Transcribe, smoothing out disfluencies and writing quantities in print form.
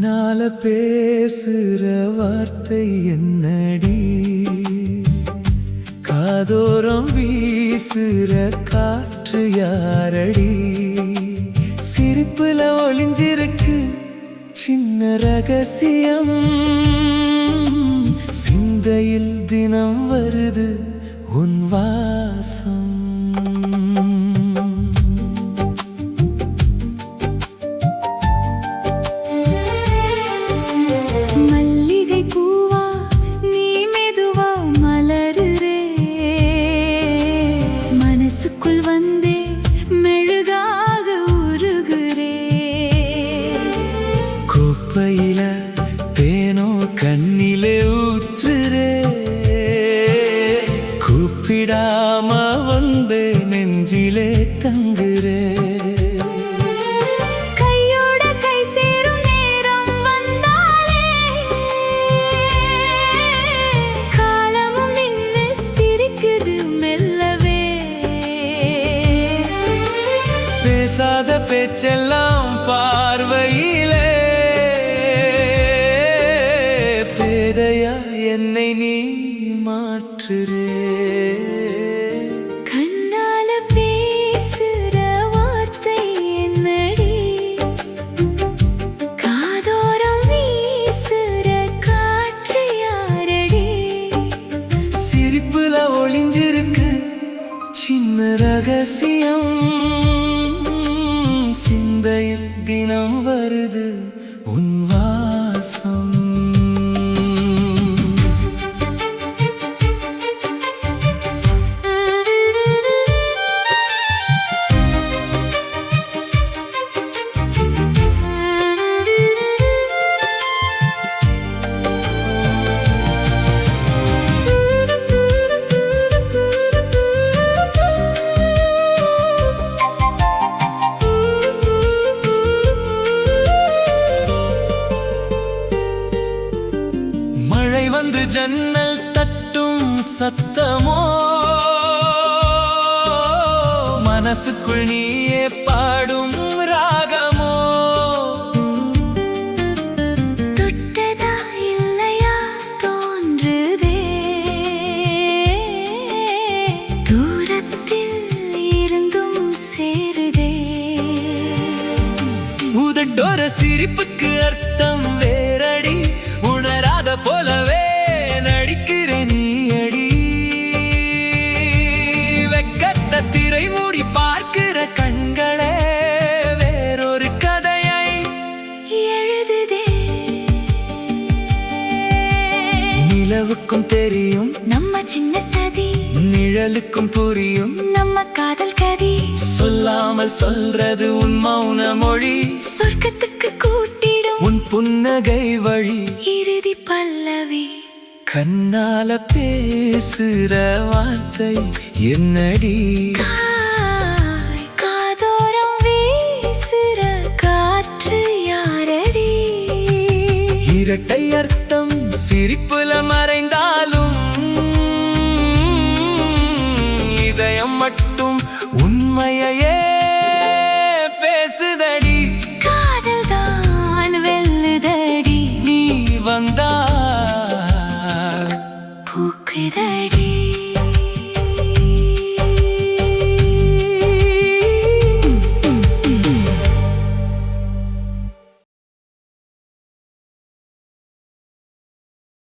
கண்ணால பேசுற வார்த்தை என்னடி, காதோரம் வீசுற காற்று யாரடி, சிரிப்புல ஒளிஞ்சிருக்கு சின்ன ரகசியம், சிந்தையில் தினம் வருது உன் வாசம். குப்பையில தேனோ கண்ணிலே ஊற்றுறே, கூப்பிடாம வந்தே நெஞ்சிலே தங்குறே. கையோட கை சேரும் நேரம் வந்தாலே, காலமும் நின்னு சிரிக்குது மெல்லவே. பேசாத பேச்செல்லாம் பார்வையிலே, பேதையா என்னை நீ மாற்றுறே. கண்ணால பேசுற வார்த்தை என்னடி, காதோரம் வீசுற காற்று யாரடி, சிரிப்புல ஒளிஞ்சிருக்கு சின்ன ரகசியம், சிந்தையில் தினம் வருது உன் வாசம். மழை வந்து ஜன்னல் தட்டும் சத்தமோ, மனசுக்குள் நீயே பாடும் ராகமோ. தொட்டதா இல்லையா தோன்றுதே, தூரத்தில் இருந்தும் சேருதே. உதட்டோர சிரிப்புக்கு அர்த்தம் வேறடி, உணராத போலவே நடிக்கிற நீ அடி, வெக்கத்த திரை மூடி பார்க்கிற கண்களே வேறொரு கதையை எழுதுதே. நிலவுக்கும் தெரியும் நம்ம சின்ன சதி, நிழலுக்கும் புரியும் நம்ம காதல் கதி, சொல்லாமல் சொல்றது உன் மௌன மொழி, சொர்க்கத்துக்கு கூட்டிடும் உன் புன்னகை வழி, இறுதி பல்லவி. கண்ணால பேசுற வார்த்தை என்னடி, காதோரம் வீசுற காற்று யாரடி, இரட்டை அர்த்தம் சிரிப்புல மர